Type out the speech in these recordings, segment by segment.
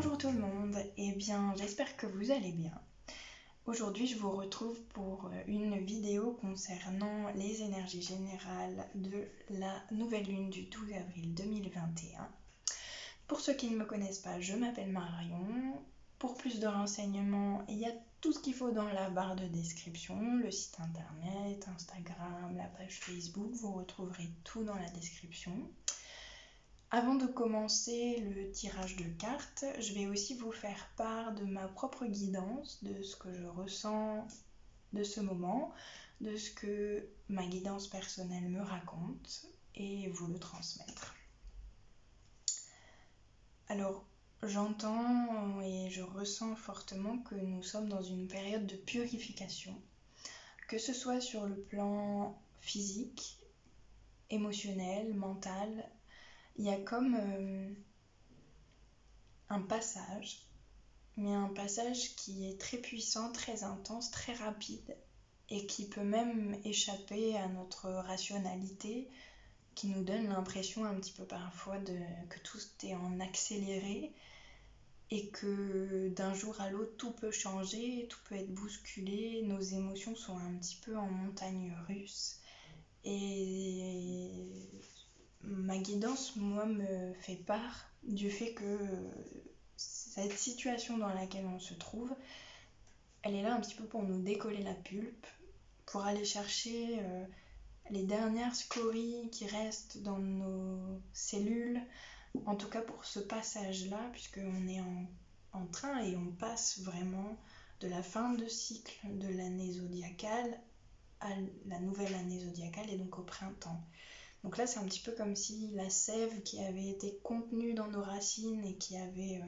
Bonjour tout le monde, j'espère que vous allez bien. Aujourd'hui je vous retrouve pour une vidéo concernant les énergies générales de la nouvelle lune du 12 avril 2021. Pour ceux qui ne me connaissent pas, je m'appelle Marion. Pour plus de renseignements, il y a tout ce qu'il faut dans la barre de description, le site internet, Instagram, la page Facebook, vous retrouverez tout dans la description. Avant de commencer le tirage de cartes, je vais aussi vous faire part de ma propre guidance, de ce que je ressens de ce moment, de ce que ma guidance personnelle me raconte et vous le transmettre. Alors, j'entends et je ressens fortement que nous sommes dans une période de purification, que ce soit sur le plan physique, émotionnel, mental. Il y a comme un passage, mais un passage qui est très puissant, très intense, très rapide et qui peut même échapper à notre rationalité, qui nous donne l'impression un petit peu parfois que tout est en accéléré et que d'un jour à l'autre tout peut changer, tout peut être bousculé, nos émotions sont un petit peu en montagne russe. Et ma guidance, moi, me fait part du fait que cette situation dans laquelle on se trouve, elle est là un petit peu pour nous décoller la pulpe, pour aller chercher les dernières scories qui restent dans nos cellules, en tout cas pour ce passage-là, puisqu'on est en train et on passe vraiment de la fin de cycle de l'année zodiacale à la nouvelle année zodiacale et donc au printemps. Donc là, c'est un petit peu comme si la sève qui avait été contenue dans nos racines et qui avait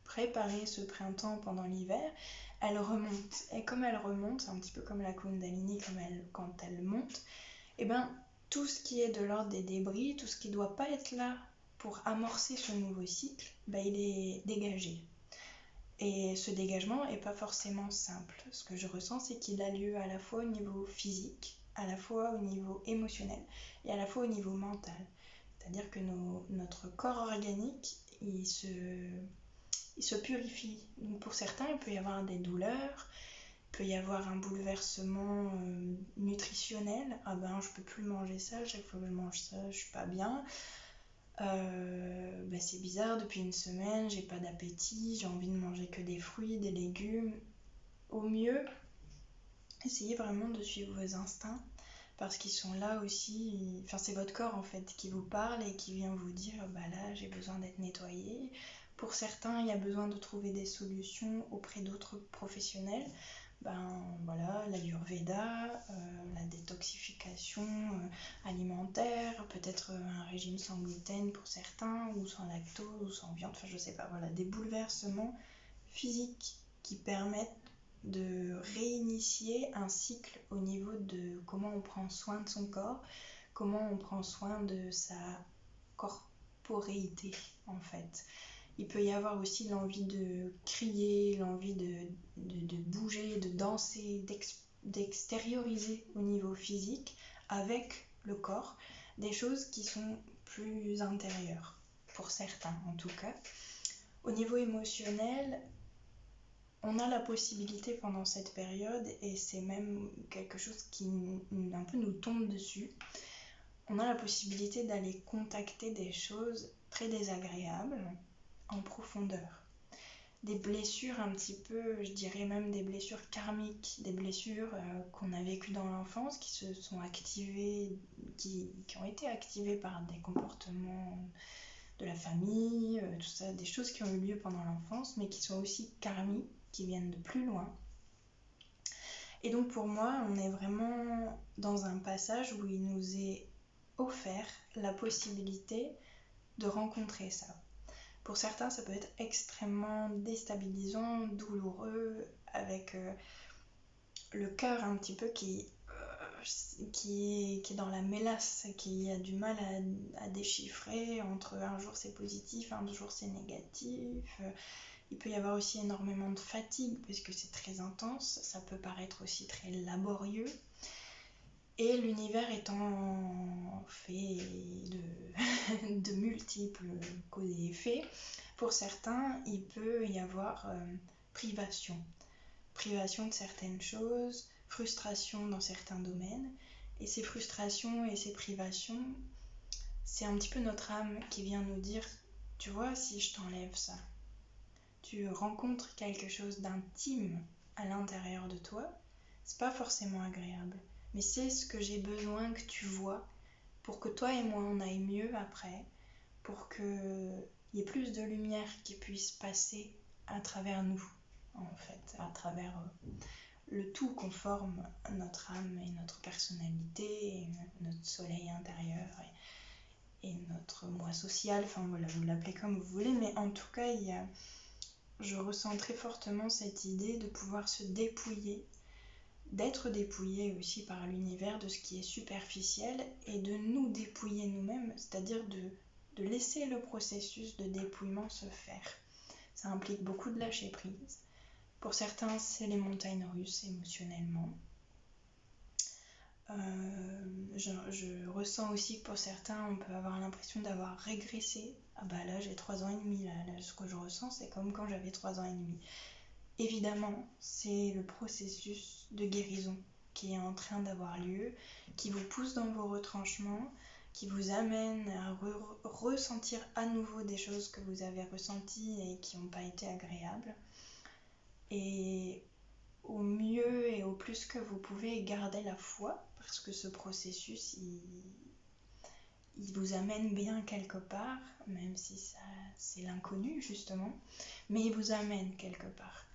préparé ce printemps pendant l'hiver, elle remonte. Et comme elle remonte, c'est un petit peu comme la Kundalini, quand elle monte, et bien tout ce qui est de l'ordre des débris, tout ce qui ne doit pas être là pour amorcer ce nouveau cycle, il est dégagé. Et ce dégagement n'est pas forcément simple. Ce que je ressens, c'est qu'il a lieu à la fois au niveau physique, à la fois au niveau émotionnel et à la fois au niveau mental. C'est-à-dire que notre corps organique, il se purifie. Donc pour certains, il peut y avoir des douleurs, il peut y avoir un bouleversement nutritionnel. Ah ben, je peux plus manger ça, chaque fois que je mange ça, je suis pas bien. C'est bizarre, depuis une semaine, j'ai pas d'appétit, j'ai envie de manger que des fruits, des légumes. Au mieux, essayez vraiment de suivre vos instincts, parce qu'ils sont là aussi, c'est votre corps en fait qui vous parle et qui vient vous dire là j'ai besoin d'être nettoyé. Pour certains, il y a besoin de trouver des solutions auprès d'autres professionnels. L'Ayurveda, la détoxification alimentaire, peut-être un régime sans gluten pour certains, ou sans lactose, ou sans viande, je sais pas, des bouleversements physiques qui permettent de réinitier un cycle au niveau de comment on prend soin de son corps, comment on prend soin de sa corporéité en fait. Il peut y avoir aussi l'envie de crier, l'envie de bouger, de danser, d'extérioriser au niveau physique avec le corps des choses qui sont plus intérieures, pour certains en tout cas. Au niveau émotionnel, on a la possibilité pendant cette période, et c'est même quelque chose qui un peu nous tombe dessus, on a la possibilité d'aller contacter des choses très désagréables en profondeur. Des blessures un petit peu, je dirais même des blessures karmiques, des blessures qu'on a vécues dans l'enfance, qui se sont activées, qui ont été activées par des comportements de la famille, tout ça, des choses qui ont eu lieu pendant l'enfance, mais qui sont aussi karmiques, qui viennent de plus loin. Et donc pour moi, on est vraiment dans un passage où il nous est offert la possibilité de rencontrer ça. Pour certains, ça peut être extrêmement déstabilisant, douloureux, avec le cœur un petit peu qui est dans la mélasse, qui a du mal à déchiffrer entre un jour c'est positif, un jour c'est négatif. Il peut y avoir aussi énormément de fatigue parce que c'est très intense, ça peut paraître aussi très laborieux. Et l'univers étant fait de multiples causes et effets, Pour certains, il peut y avoir privation. Privation de certaines choses, frustration dans certains domaines. Et ces frustrations et ces privations, c'est un petit peu notre âme qui vient nous dire, tu vois, si je t'enlève ça, tu rencontres quelque chose d'intime à l'intérieur de toi, c'est pas forcément agréable. Mais c'est ce que j'ai besoin que tu vois pour que toi et moi on aille mieux après, pour qu'il y ait plus de lumière qui puisse passer à travers nous, en fait, à travers le tout qu'on forme notre âme et notre personnalité, et notre soleil intérieur et notre moi social, enfin voilà, vous l'appelez comme vous voulez, mais en tout cas, je ressens très fortement cette idée de pouvoir se dépouiller, d'être dépouillé aussi par l'univers de ce qui est superficiel et de nous dépouiller nous-mêmes, c'est-à-dire de laisser le processus de dépouillement se faire. Ça implique beaucoup de lâcher prise. Pour certains, c'est les montagnes russes émotionnellement. Je ressens aussi que pour certains, on peut avoir l'impression d'avoir régressé. Ah bah là, j'ai 3 ans et demi, là, ce que je ressens, c'est comme quand j'avais 3 ans et demi. Évidemment, c'est le processus de guérison qui est en train d'avoir lieu, qui vous pousse dans vos retranchements, qui vous amène à ressentir à nouveau des choses que vous avez ressenties et qui n'ont pas été agréables. Et au mieux et au plus que vous pouvez, garder la foi, parce que ce processus, il vous amène bien quelque part, même si ça, c'est l'inconnu justement, mais il vous amène quelque part.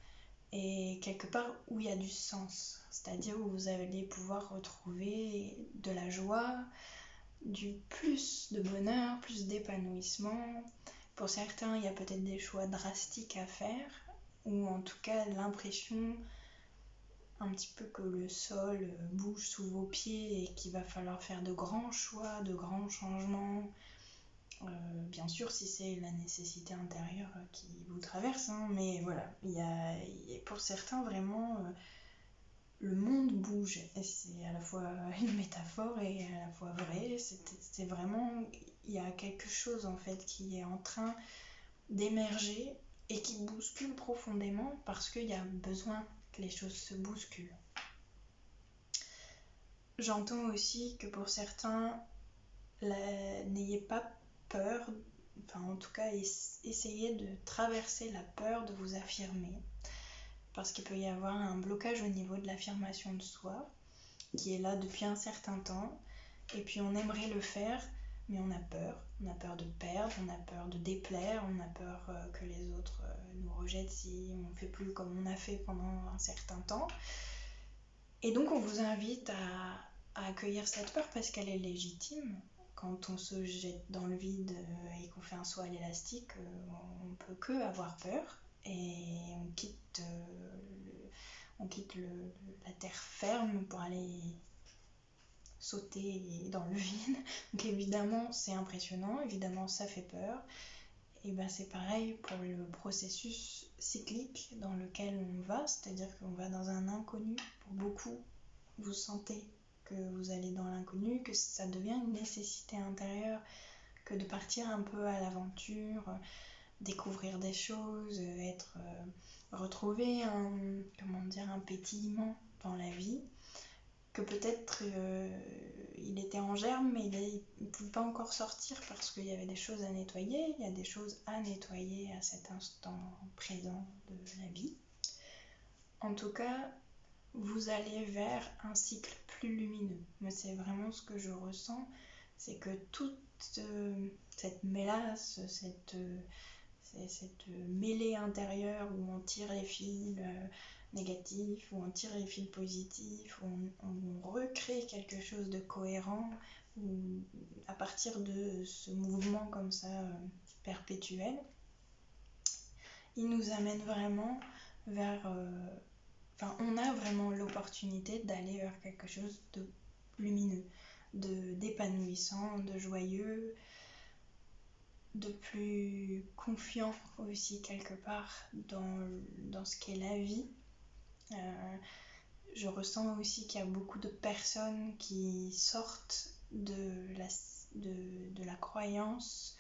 Et quelque part où il y a du sens, c'est-à-dire où vous allez pouvoir retrouver de la joie, du plus de bonheur, plus d'épanouissement. Pour certains, il y a peut-être des choix drastiques à faire, ou en tout cas l'impression un petit peu que le sol bouge sous vos pieds et qu'il va falloir faire de grands choix, de grands changements. Bien sûr, si c'est la nécessité intérieure qui vous traverse, hein, mais voilà, il y a pour certains vraiment le monde bouge, et c'est à la fois une métaphore et à la fois vrai. C'est vraiment, il y a quelque chose en fait qui est en train d'émerger et qui bouscule profondément parce qu'il y a besoin que les choses se bousculent. J'entends aussi que pour certains, n'ayez pas peur, enfin en tout cas essayez de traverser la peur de vous affirmer, parce qu'il peut y avoir un blocage au niveau de l'affirmation de soi qui est là depuis un certain temps, et puis on aimerait le faire, mais on a peur de perdre, on a peur de déplaire, on a peur que les autres nous rejettent si on ne fait plus comme on a fait pendant un certain temps. Et donc on vous invite à accueillir cette peur parce qu'elle est légitime. Quand on se jette dans le vide et qu'on fait un saut à l'élastique, on peut que avoir peur, et on quitte la terre ferme pour aller sauter dans le vide. Donc évidemment c'est impressionnant, évidemment ça fait peur. Et ben c'est pareil pour le processus cyclique dans lequel on va, c'est-à-dire qu'on va dans un inconnu. Pour beaucoup, vous sentez que vous allez dans l'inconnu, que ça devient une nécessité intérieure, que de partir un peu à l'aventure, découvrir des choses, retrouver un pétillement dans la vie, que peut-être il était en germe mais il ne pouvait pas encore sortir parce qu'il y avait des choses à nettoyer, il y a des choses à nettoyer à cet instant présent de la vie. En tout cas, vous allez vers un cycle plus lumineux. Moi, c'est vraiment ce que je ressens, c'est que toute cette mélasse, cette mêlée intérieure où on tire les fils négatifs, où on tire les fils positifs, où on recrée quelque chose de cohérent, où, à partir de ce mouvement comme ça perpétuel, il nous amène vraiment vers... on a vraiment l'opportunité d'aller vers quelque chose de lumineux, d'épanouissant, de joyeux, de plus confiant aussi quelque part dans ce qu'est la vie. Je ressens aussi qu'il y a beaucoup de personnes qui sortent de la croyance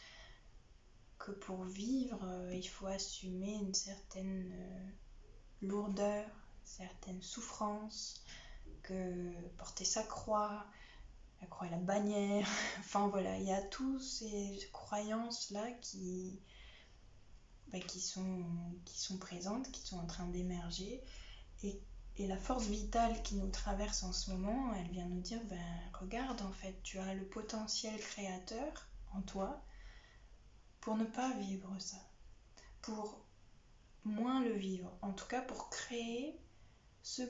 que pour vivre, il faut assumer une certaine lourdeur, certaine souffrance, que porter sa croix, la croix et la bannière, enfin voilà, il y a toutes ces croyances-là qui sont présentes, qui sont en train d'émerger, et, et la force vitale qui nous traverse en ce moment, elle vient nous dire, regarde, en fait, tu as le potentiel créateur en toi pour ne pas vivre ça, pour moins le vivre, en tout cas pour créer ce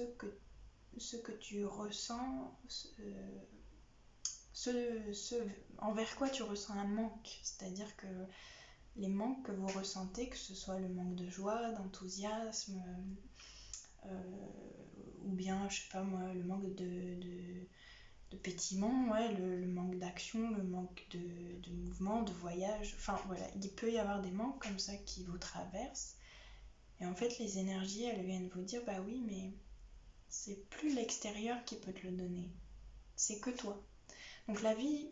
que tu ressens, ce envers quoi tu ressens un manque, c'est-à-dire que les manques que vous ressentez, que ce soit le manque de joie, d'enthousiasme, ou bien, je sais pas moi, le manque de pétillement, ouais, le manque d'action, le manque de mouvement, de voyage, enfin voilà, il peut y avoir des manques comme ça qui vous traversent. Et en fait, les énergies, elles viennent vous dire, bah oui, mais c'est plus l'extérieur qui peut te le donner, c'est que toi. Donc la vie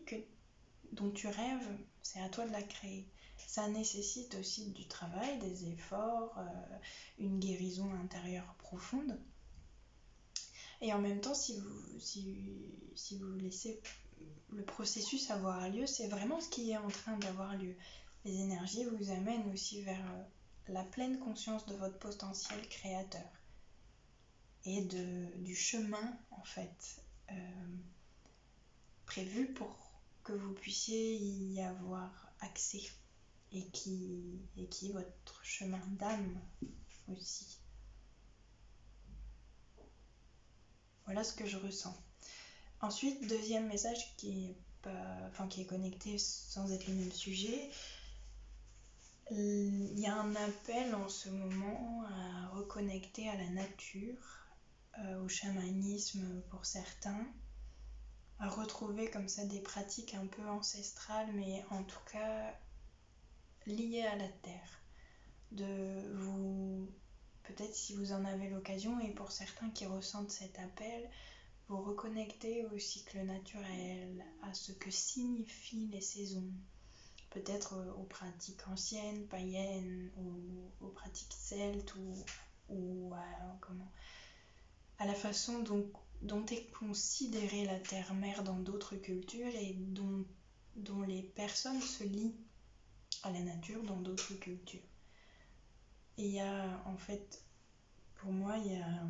dont tu rêves, c'est à toi de la créer. Ça nécessite aussi du travail, des efforts, une guérison intérieure profonde. Et en même temps, si vous laissez le processus avoir lieu, c'est vraiment ce qui est en train d'avoir lieu. Les énergies vous amènent aussi vers la pleine conscience de votre potentiel créateur et du chemin, en fait, prévu pour que vous puissiez y avoir accès, et qui est votre chemin d'âme aussi. Voilà ce que je ressens. Ensuite, deuxième message qui est connecté sans être le même sujet. Il y a un appel en ce moment à reconnecter à la nature, au chamanisme pour certains, à retrouver comme ça des pratiques un peu ancestrales, mais en tout cas liées à la terre. Peut-être si vous en avez l'occasion, et pour certains qui ressentent cet appel, vous reconnecter au cycle naturel, à ce que signifient les saisons, peut-être aux pratiques anciennes, païennes, ou aux pratiques celtes, ou à la façon dont est considérée la terre-mère dans d'autres cultures, et dont les personnes se lient à la nature dans d'autres cultures. Et il y a, en fait, pour moi, il y a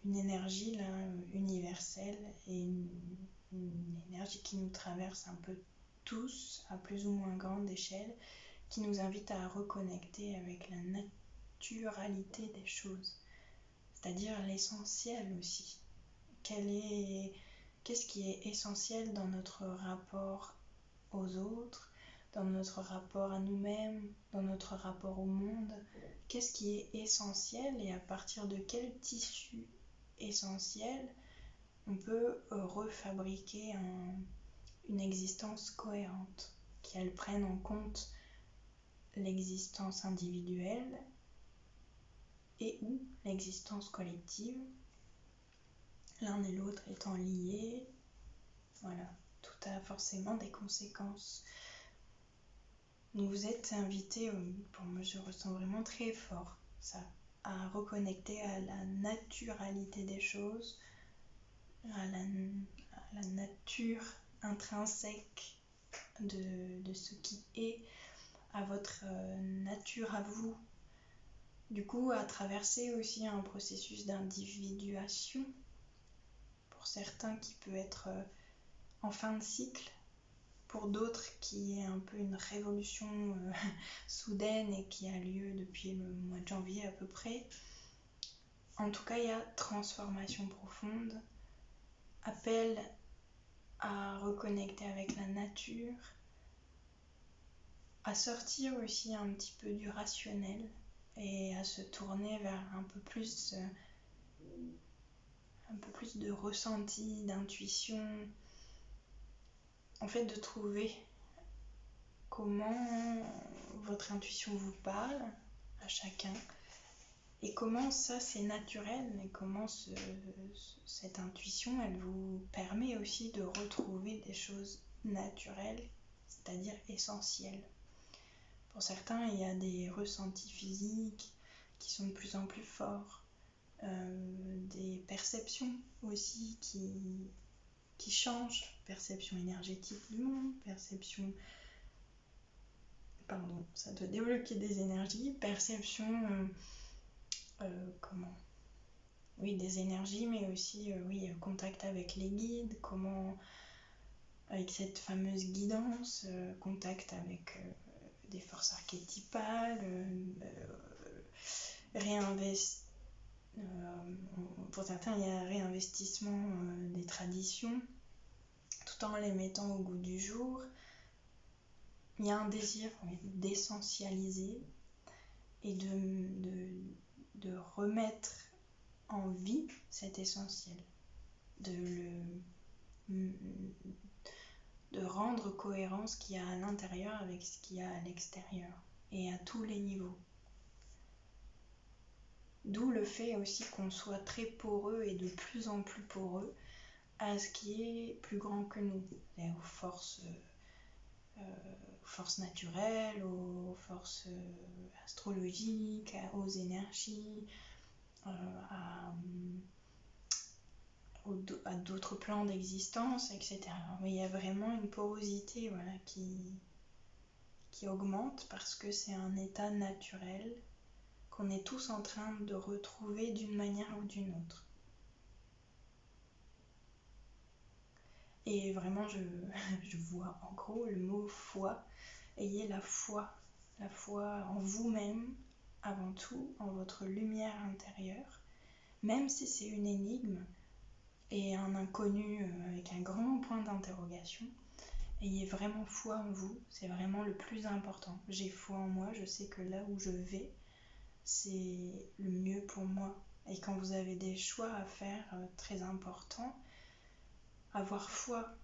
une énergie là, universelle, et une énergie qui nous traverse un peu tous, à plus ou moins grande échelle, qui nous invite à reconnecter avec la naturalité des choses, c'est-à-dire l'essentiel aussi. Qu'est-ce qui est essentiel dans notre rapport aux autres, dans notre rapport à nous-mêmes, dans notre rapport au monde? Qu'est-ce qui est essentiel, et à partir de quel tissu essentiel on peut refabriquer une existence cohérente, qu'elle prenne en compte l'existence individuelle et ou l'existence collective, l'un et l'autre étant liés. Voilà, tout a forcément des conséquences. Donc vous êtes invités, pour moi je ressens vraiment très fort ça, à reconnecter à la naturalité des choses, à la nature intrinsèque de ce qui est, à votre nature à vous. Du coup, à traverser aussi un processus d'individuation, pour certains qui peut être en fin de cycle, pour d'autres qui est un peu une révolution soudaine et qui a lieu depuis le mois de janvier à peu près. En tout cas, il y a transformation profonde, appel à reconnecter avec la nature, à sortir aussi un petit peu du rationnel, et à se tourner vers un peu plus de ressenti, d'intuition, en fait de trouver comment votre intuition vous parle à chacun, et comment ça c'est naturel, et comment cette intuition elle vous permet aussi de retrouver des choses naturelles, c'est-à-dire essentielles. Pour certains, il y a des ressentis physiques qui sont de plus en plus forts, des perceptions aussi qui changent, perception énergétique du monde, perception, pardon, ça doit débloquer des énergies, perception, oui, des énergies, mais aussi, oui, contact avec les guides, avec cette fameuse guidance, contact avec des forces archétypales, pour certains, il y a réinvestissement des traditions, tout en les mettant au goût du jour. Il y a un désir d'essentialiser et de remettre en vie cet essentiel, de rendre cohérent ce qu'il y a à l'intérieur avec ce qu'il y a à l'extérieur, et à tous les niveaux. D'où le fait aussi qu'on soit très poreux et de plus en plus poreux à ce qui est plus grand que nous, aux forces naturelles, aux forces astrologiques, aux énergies, à d'autres plans d'existence, etc. Mais il y a vraiment une porosité, voilà, qui augmente parce que c'est un état naturel qu'on est tous en train de retrouver d'une manière ou d'une autre. Et vraiment, je vois en gros le mot foi. Ayez la foi en vous-même, avant tout, en votre lumière intérieure, même si c'est une énigme et un inconnu avec un grand point d'interrogation. Ayez vraiment foi en vous, c'est vraiment le plus important. J'ai foi en moi, je sais que là où je vais, c'est le mieux pour moi. Et quand vous avez des choix à faire très importants, avoir foi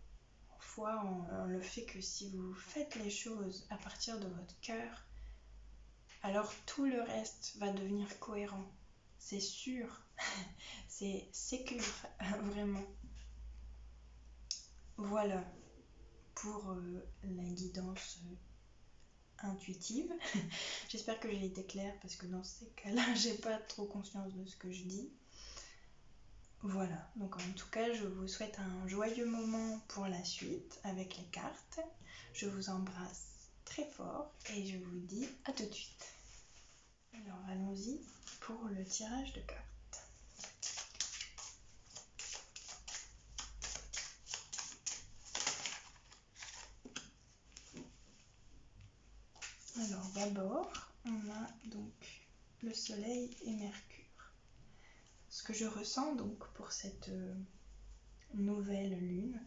en le fait que si vous faites les choses à partir de votre cœur, alors tout le reste va devenir cohérent. C'est sûr, c'est sécure, vraiment. Voilà pour la guidance intuitive. J'espère que j'ai été claire parce que dans ces cas-là, j'ai pas trop conscience de ce que je dis. Voilà, donc en tout cas, je vous souhaite un joyeux moment pour la suite avec les cartes. Je vous embrasse très fort et je vous dis à tout de suite. Alors allons-y pour le tirage de cartes. Alors d'abord, on a donc le Soleil et Mercure. Ce que je ressens donc pour cette nouvelle lune,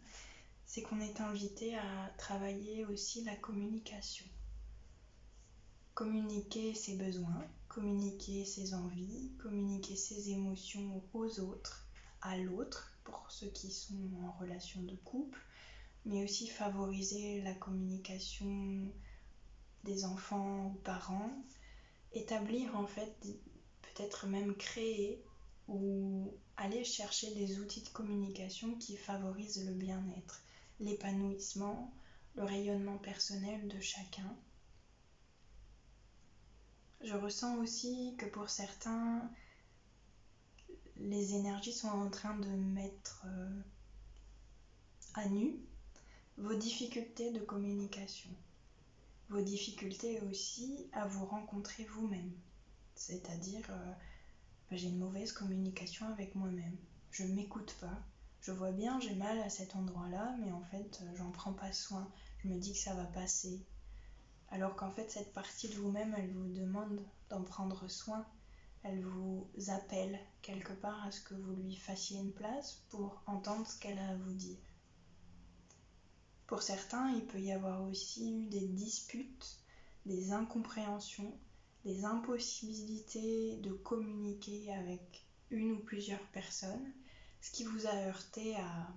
c'est qu'on est invité à travailler aussi la communication. Communiquer ses besoins, communiquer ses envies, communiquer ses émotions aux autres, à l'autre, pour ceux qui sont en relation de couple, mais aussi favoriser la communication des enfants aux parents, établir en fait, peut-être même créer ou aller chercher des outils de communication qui favorisent le bien-être, l'épanouissement, le rayonnement personnel de chacun. Je ressens aussi que pour certains, les énergies sont en train de mettre à nu vos difficultés de communication, vos difficultés aussi à vous rencontrer vous-même. C'est-à-dire, j'ai une mauvaise communication avec moi-même. Je ne m'écoute pas. Je vois bien, j'ai mal à cet endroit-là, mais en fait, j'en prends pas soin. Je me dis que ça va passer. Alors qu'en fait, cette partie de vous-même, elle vous demande d'en prendre soin. Elle vous appelle quelque part à ce que vous lui fassiez une place pour entendre ce qu'elle a à vous dire. Pour certains, il peut y avoir aussi eu des disputes, des incompréhensions, des impossibilités de communiquer avec une ou plusieurs personnes, ce qui vous a heurté à,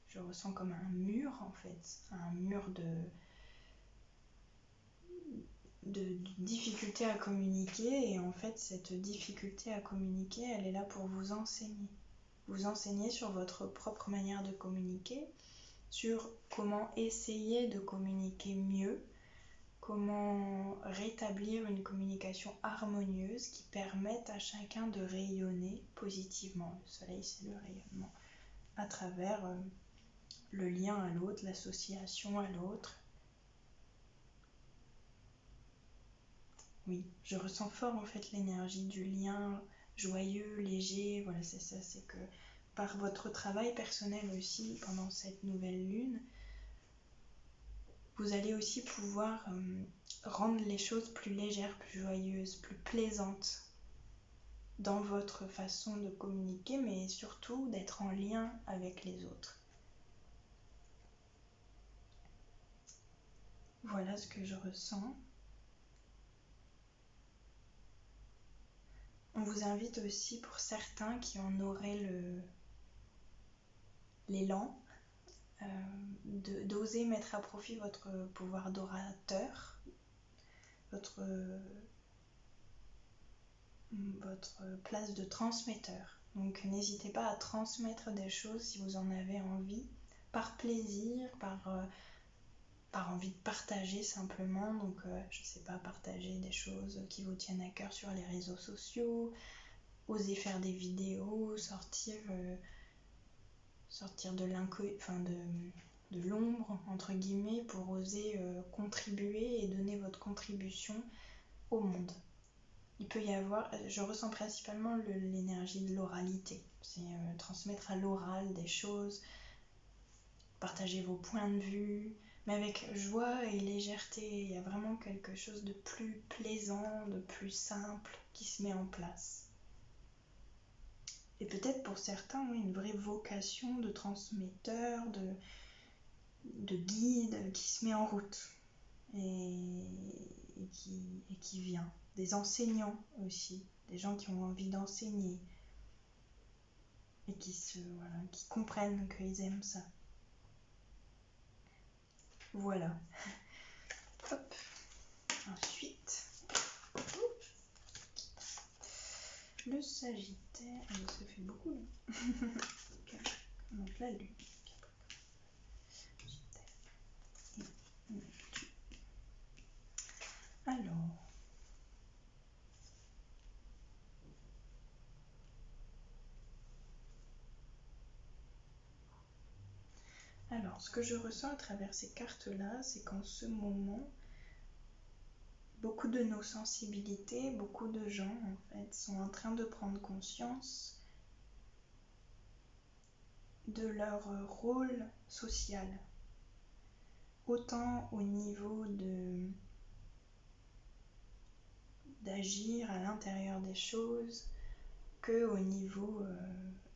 je ressens comme un mur en fait, un mur de difficulté à communiquer, et en fait cette difficulté à communiquer, elle est là pour vous enseigner sur votre propre manière de communiquer, sur comment essayer de communiquer mieux, comment rétablir une communication harmonieuse qui permette à chacun de rayonner positivement. Le soleil, c'est le rayonnement à travers le lien à l'autre, l'association à l'autre. Oui, je ressens fort en fait l'énergie du lien joyeux, léger. Voilà, c'est ça, c'est que par votre travail personnel aussi pendant cette nouvelle lune, vous allez aussi pouvoir rendre les choses plus légères, plus joyeuses, plus plaisantes dans votre façon de communiquer, mais surtout d'être en lien avec les autres. Voilà ce que je ressens. On vous invite aussi, pour certains qui en auraient l'élan, d'oser mettre à profit votre pouvoir d'orateur, votre place de transmetteur. Donc n'hésitez pas à transmettre des choses si vous en avez envie, par plaisir, par envie de partager simplement. Donc je sais pas, partager des choses qui vous tiennent à cœur sur les réseaux sociaux, oser faire des vidéos, sortir de l'ombre entre guillemets pour oser contribuer et donner votre contribution au monde. Il peut y avoir, je ressens principalement l'énergie de l'oralité, c'est transmettre à l'oral des choses, partager vos points de vue, mais avec joie et légèreté. Il y a vraiment quelque chose de plus plaisant, de plus simple qui se met en place. Et peut-être pour certains, oui, une vraie vocation de transmetteur, de guide qui se met en route et qui vient. Des enseignants aussi, des gens qui ont envie d'enseigner et qui comprennent qu'ils aiment ça. Voilà. Hop. Ensuite, le Sagittaire, ça fait beaucoup. Donc la Lune. Alors, ce que je ressens à travers ces cartes-là, c'est qu'en ce moment, beaucoup de nos sensibilités, beaucoup de gens en fait, sont en train de prendre conscience de leur rôle social, autant au niveau d'agir à l'intérieur des choses que au niveau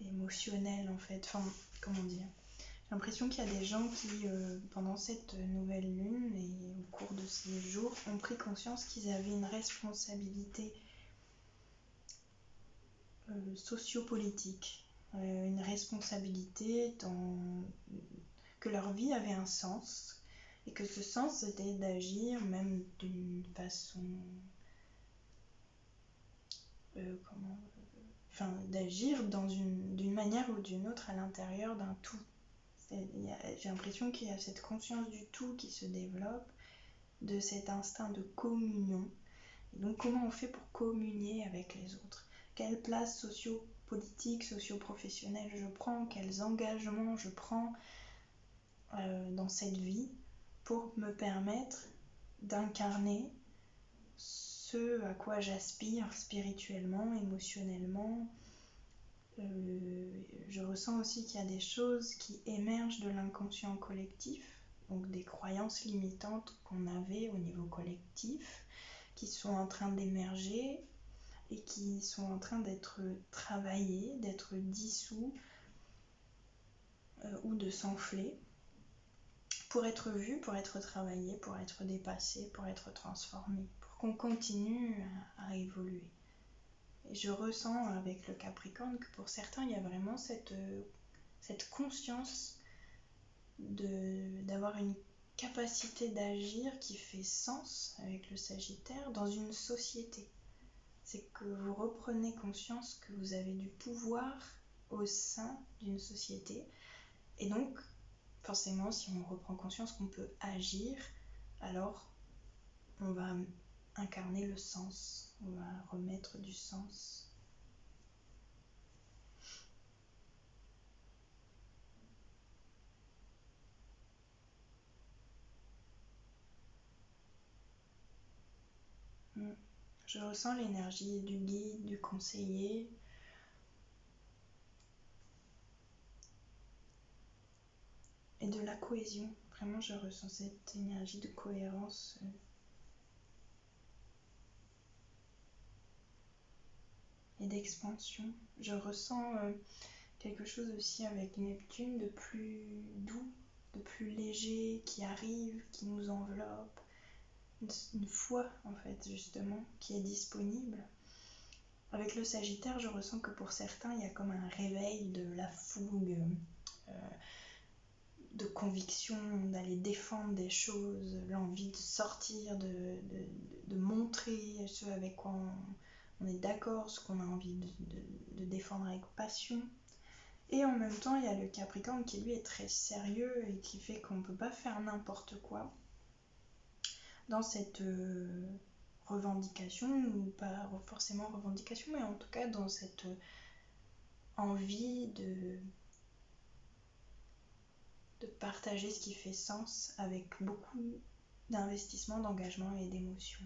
émotionnel en fait. Enfin, comment dire, j'ai l'impression qu'il y a des gens qui, pendant cette nouvelle lune et au cours de ces jours, ont pris conscience qu'ils avaient une responsabilité sociopolitique, une responsabilité que leur vie avait un sens, et que ce sens c'était d'agir même d'une façon... d'agir d'une manière ou d'une autre à l'intérieur d'un tout. J'ai l'impression qu'il y a cette conscience du tout qui se développe, de cet instinct de communion. Et donc comment on fait pour communier avec les autres? Quelle place socio-politique, socio-professionnelle je prends? Quels engagements je prends dans cette vie pour me permettre d'incarner ce à quoi j'aspire spirituellement, émotionnellement? Je ressens aussi qu'il y a des choses qui émergent de l'inconscient collectif, donc des croyances limitantes qu'on avait au niveau collectif, qui sont en train d'émerger et qui sont en train d'être travaillés, d'être dissous ou de s'enfler pour être vus, pour être travaillés, pour être dépassés, pour être transformés, pour qu'on continue à évoluer. Et je ressens avec le Capricorne que pour certains, il y a vraiment cette conscience d'avoir une capacité d'agir qui fait sens avec le Sagittaire dans une société. C'est que vous reprenez conscience que vous avez du pouvoir au sein d'une société. Et donc, forcément, si on reprend conscience qu'on peut agir, alors on va incarner le sens, on va remettre du sens. Je ressens l'énergie du guide, du conseiller. Et de la cohésion. Vraiment, je ressens cette énergie de cohérence. Et d'expansion. Je ressens quelque chose aussi avec Neptune de plus doux, de plus léger, qui arrive, qui nous enveloppe. Une foi, en fait, justement, qui est disponible. Avec le Sagittaire, je ressens que pour certains, il y a comme un réveil de la fougue, de conviction, d'aller défendre des choses, l'envie de sortir, de montrer ce avec quoi on est d'accord, ce qu'on a envie de défendre avec passion. Et en même temps, il y a le Capricorne qui lui est très sérieux et qui fait qu'on ne peut pas faire n'importe quoi dans cette revendication, ou pas forcément revendication, mais en tout cas dans cette envie de partager ce qui fait sens avec beaucoup d'investissement, d'engagement et d'émotion.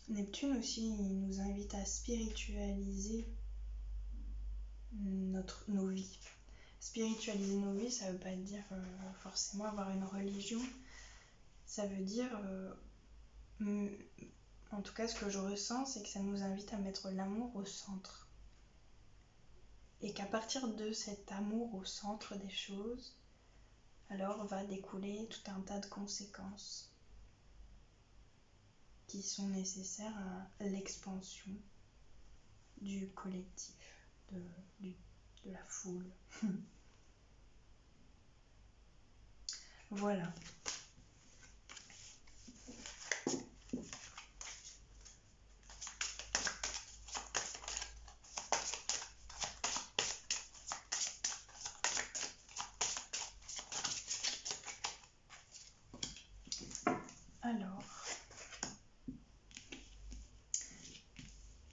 Neptune aussi, il nous invite à spiritualiser nos vies. Spiritualiser nos vies, ça veut pas dire forcément avoir une religion. Ça veut dire, en tout cas ce que je ressens, c'est que ça nous invite à mettre l'amour au centre. Et qu'à partir de cet amour au centre des choses, alors va découler tout un tas de conséquences qui sont nécessaires à l'expansion du collectif, de la foule. Voilà. Alors,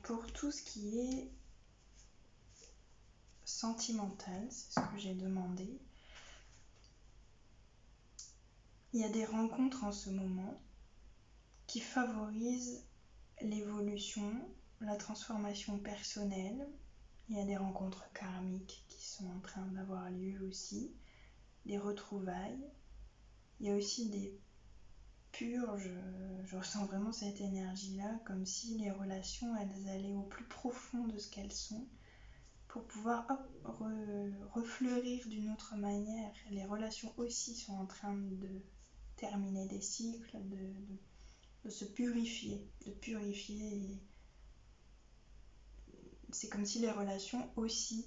pour tout ce qui est sentimental, c'est ce que j'ai demandé, il y a des rencontres en ce moment qui favorisent l'évolution, la transformation personnelle. Il y a des rencontres karmiques qui sont en train d'avoir lieu aussi, des retrouvailles. Il y a aussi des purges, je ressens vraiment cette énergie-là, comme si les relations, elles allaient au plus profond de ce qu'elles sont, pour pouvoir refleurir d'une autre manière. Les relations aussi sont en train de terminer des cycles, de se purifier, et c'est comme si les relations aussi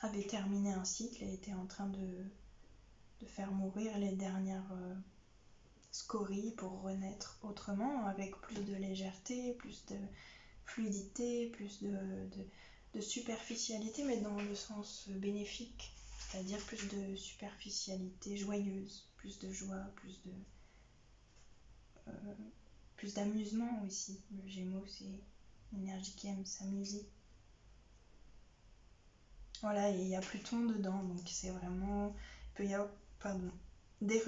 avaient terminé un cycle et étaient en train de faire mourir les dernières scories pour renaître autrement, avec plus de légèreté, plus de fluidité, plus de superficialité, mais dans le sens bénéfique, c'est-à-dire plus de superficialité joyeuse, plus de joie, plus d'amusement aussi. Le Gémeaux, c'est une énergie qui aime s'amuser. Voilà, et il y a Pluton dedans, donc c'est vraiment... Il peut y avoir des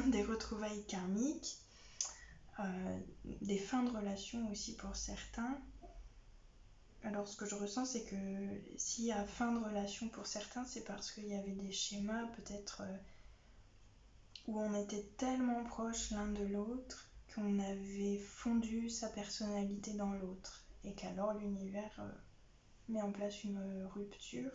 des retrouvailles karmiques, des fins de relations aussi pour certains. Alors ce que je ressens, c'est que s'il y a fin de relation pour certains, c'est parce qu'il y avait des schémas peut-être où on était tellement proches l'un de l'autre qu'on avait fondu sa personnalité dans l'autre, et qu'alors l'univers met en place une rupture.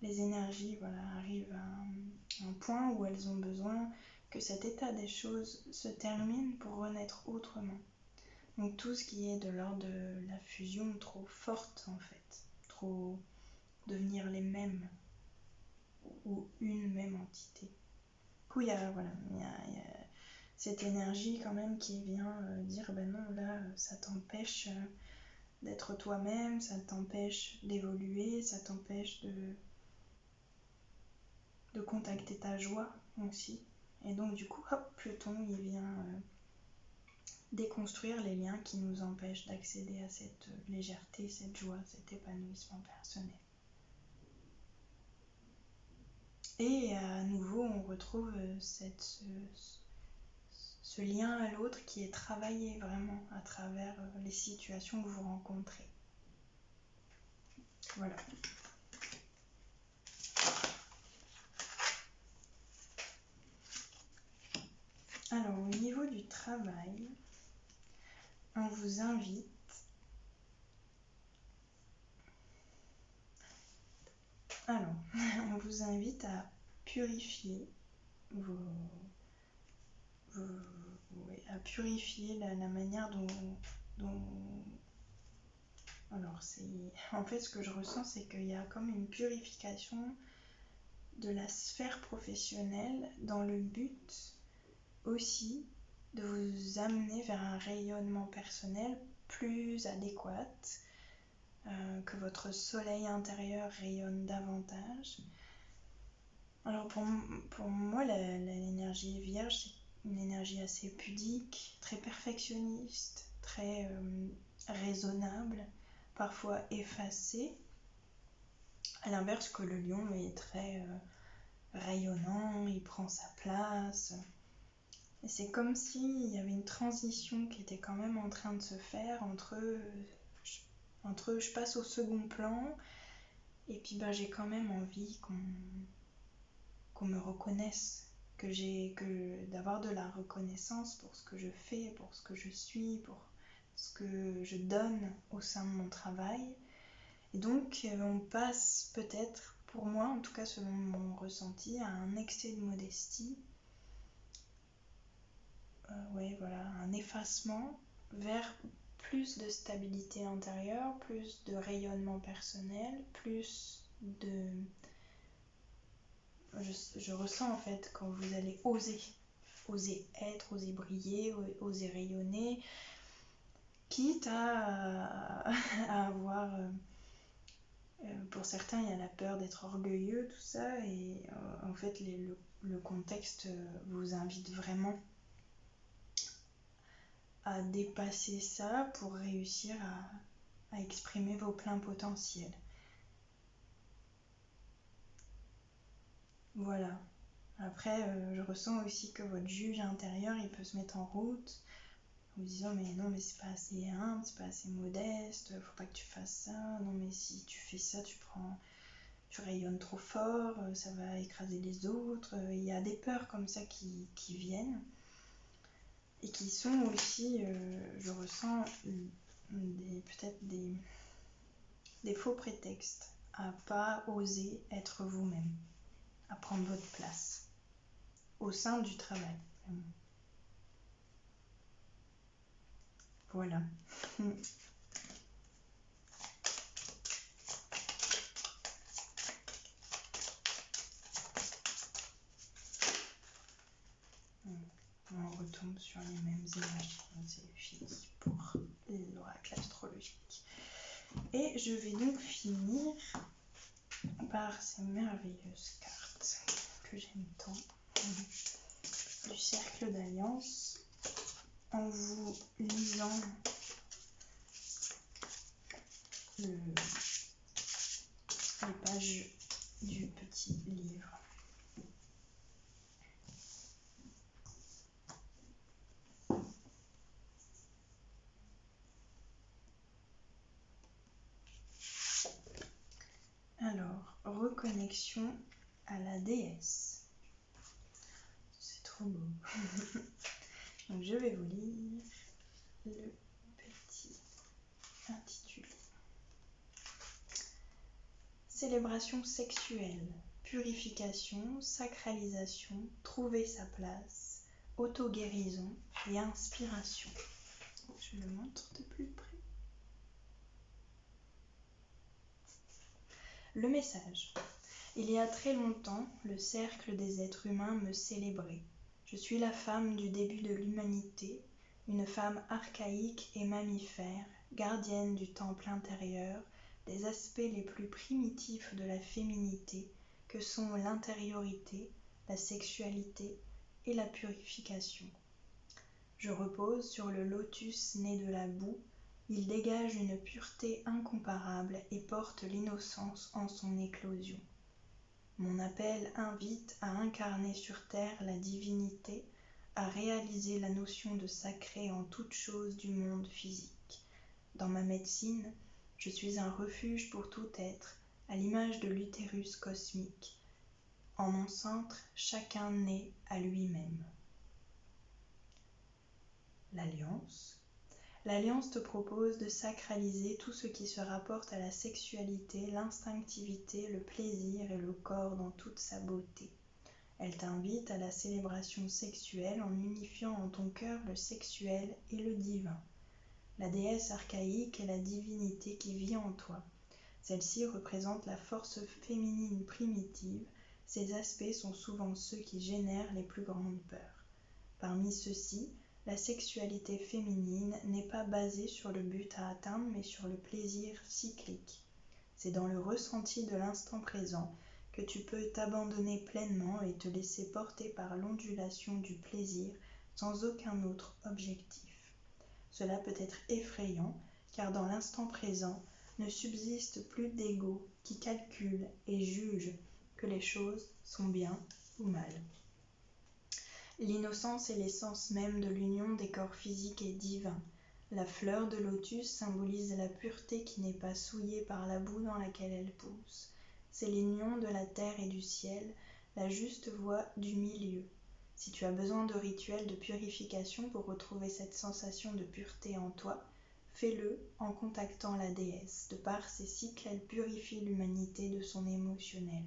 Les énergies arrivent à un point où elles ont besoin que cet état des choses se termine pour renaître autrement. Donc tout ce qui est de l'ordre de la fusion trop forte en fait, trop devenir les mêmes ou une même entité. Du coup il y a cette énergie quand même qui vient dire ben non, là ça t'empêche d'être toi-même, ça t'empêche d'évoluer, ça t'empêche de contacter ta joie, aussi. Et donc du coup, hop, Pluton, il vient déconstruire les liens qui nous empêchent d'accéder à cette légèreté, cette joie, cet épanouissement personnel. Et à nouveau, on retrouve ce lien à l'autre qui est travaillé vraiment à travers les situations que vous rencontrez. Voilà. Alors, au niveau du travail, on vous invite à purifier à purifier la manière dont... Alors, en fait, ce que je ressens, c'est qu'il y a comme une purification de la sphère professionnelle dans le but aussi de vous amener vers un rayonnement personnel plus adéquat, que votre soleil intérieur rayonne davantage. Alors pour moi, l'énergie vierge, c'est une énergie assez pudique, très perfectionniste, très raisonnable, parfois effacée, à l'inverse que le lion est très rayonnant, il prend sa place. Et c'est comme s'il y avait une transition qui était quand même en train de se faire entre je passe au second plan, et puis j'ai quand même envie qu'on me reconnaisse, d'avoir de la reconnaissance pour ce que je fais, pour ce que je suis, pour ce que je donne au sein de mon travail. Et donc on passe peut-être, pour moi en tout cas selon mon ressenti, à un excès de modestie, un effacement vers plus de stabilité intérieure, plus de rayonnement personnel, plus de... Je ressens en fait quand vous allez oser être, oser briller, oser rayonner, quitte à avoir... pour certains, il y a la peur d'être orgueilleux, tout ça, et en fait, le contexte vous invite vraiment à dépasser ça pour réussir à exprimer vos pleins potentiels. Voilà. Après, je ressens aussi que votre juge intérieur, il peut se mettre en route, en vous disant mais non, mais c'est pas assez humble, c'est pas assez modeste, faut pas que tu fasses ça, non mais si tu fais ça, tu rayonnes trop fort, ça va écraser les autres. Il y a des peurs comme ça qui viennent et qui sont aussi, je ressens, peut-être des faux prétextes à pas oser être vous-même, à prendre votre place au sein du travail. Voilà. On retombe sur les mêmes images. C'est fini pour l'oracle astrologique. Et je vais donc finir par ces merveilleuses cartes que j'aime tant, du cercle d'alliance, en vous lisant les pages du petit livre. Alors, reconnexion à la déesse. C'est trop beau. Donc je vais vous lire le petit intitulé. Célébration sexuelle, purification, sacralisation, trouver sa place, auto-guérison et inspiration. Je le montre de plus près. Le message. Il y a très longtemps, le cercle des êtres humains me célébrait. Je suis la femme du début de l'humanité, une femme archaïque et mammifère, gardienne du temple intérieur, des aspects les plus primitifs de la féminité, que sont l'intériorité, la sexualité et la purification. Je repose sur le lotus né de la boue, il dégage une pureté incomparable et porte l'innocence en son éclosion. Mon appel invite à incarner sur terre la divinité, à réaliser la notion de sacré en toute chose du monde physique. Dans ma médecine, je suis un refuge pour tout être, à l'image de l'utérus cosmique. En mon centre, chacun naît à lui-même. L'Alliance. L'Alliance te propose de sacraliser tout ce qui se rapporte à la sexualité, l'instinctivité, le plaisir et le corps dans toute sa beauté. Elle t'invite à la célébration sexuelle en unifiant en ton cœur le sexuel et le divin. La déesse archaïque est la divinité qui vit en toi. Celle-ci représente la force féminine primitive. Ces aspects sont souvent ceux qui génèrent les plus grandes peurs. Parmi ceux-ci, la sexualité féminine n'est pas basée sur le but à atteindre, mais sur le plaisir cyclique. C'est dans le ressenti de l'instant présent que tu peux t'abandonner pleinement et te laisser porter par l'ondulation du plaisir sans aucun autre objectif. Cela peut être effrayant, car dans l'instant présent ne subsiste plus d'ego qui calcule et juge que les choses sont bien ou mal. L'innocence est l'essence même de l'union des corps physiques et divins. La fleur de lotus symbolise la pureté qui n'est pas souillée par la boue dans laquelle elle pousse. C'est l'union de la terre et du ciel, la juste voie du milieu. Si tu as besoin de rituels de purification pour retrouver cette sensation de pureté en toi, fais-le en contactant la déesse. De par ses cycles, elle purifie l'humanité de son émotionnel.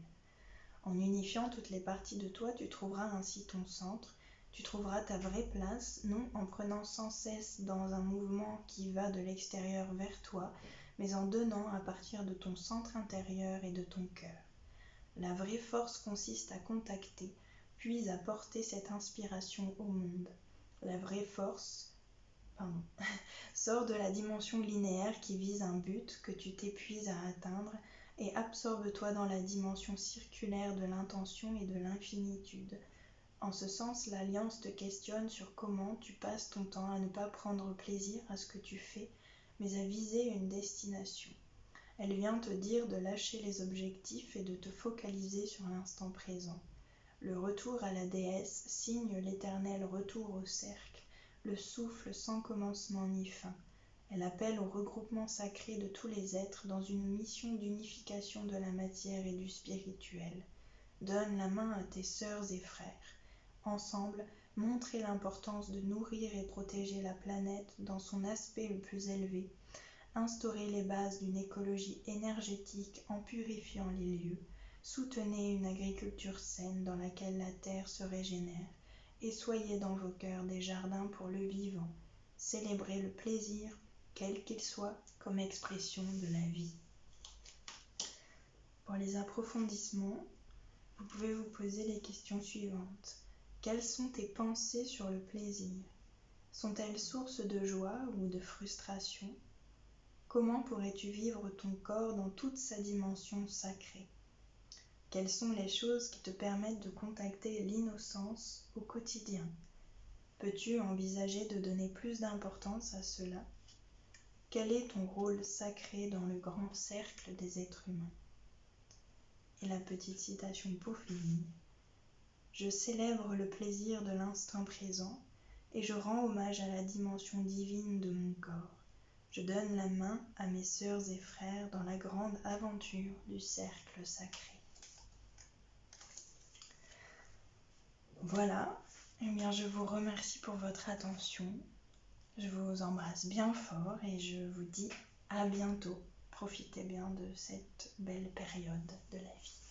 En unifiant toutes les parties de toi, tu trouveras ainsi ton centre, tu trouveras ta vraie place, non en prenant sans cesse dans un mouvement qui va de l'extérieur vers toi, mais en donnant à partir de ton centre intérieur et de ton cœur. La vraie force consiste à contacter, puis à porter cette inspiration au monde. La vraie force, sort de la dimension linéaire qui vise un but que tu t'épuises à atteindre et absorbe-toi dans la dimension circulaire de l'intention et de l'infinitude. En ce sens, l'Alliance te questionne sur comment tu passes ton temps à ne pas prendre plaisir à ce que tu fais, mais à viser une destination. Elle vient te dire de lâcher les objectifs et de te focaliser sur l'instant présent. Le retour à la déesse signe l'éternel retour au cercle, le souffle sans commencement ni fin. Elle appelle au regroupement sacré de tous les êtres dans une mission d'unification de la matière et du spirituel. Donne la main à tes sœurs et frères. Ensemble, montrez l'importance de nourrir et protéger la planète dans son aspect le plus élevé. Instaurez les bases d'une écologie énergétique en purifiant les lieux. Soutenez une agriculture saine dans laquelle la terre se régénère. Et soyez dans vos cœurs des jardins pour le vivant. Célébrez le plaisir, quel qu'il soit, comme expression de la vie. Pour les approfondissements, vous pouvez vous poser les questions suivantes. Quelles sont tes pensées sur le plaisir? Sont-elles source de joie ou de frustration? Comment pourrais-tu vivre ton corps dans toute sa dimension sacrée? Quelles sont les choses qui te permettent de contacter l'innocence au quotidien? Peux-tu envisager de donner plus d'importance à cela? Quel est ton rôle sacré dans le grand cercle des êtres humains? Et la petite citation pour finir. Je célèbre le plaisir de l'instant présent et je rends hommage à la dimension divine de mon corps. Je donne la main à mes sœurs et frères dans la grande aventure du cercle sacré. Voilà, eh bien je vous remercie pour votre attention. Je vous embrasse bien fort et je vous dis à bientôt. Profitez bien de cette belle période de la vie.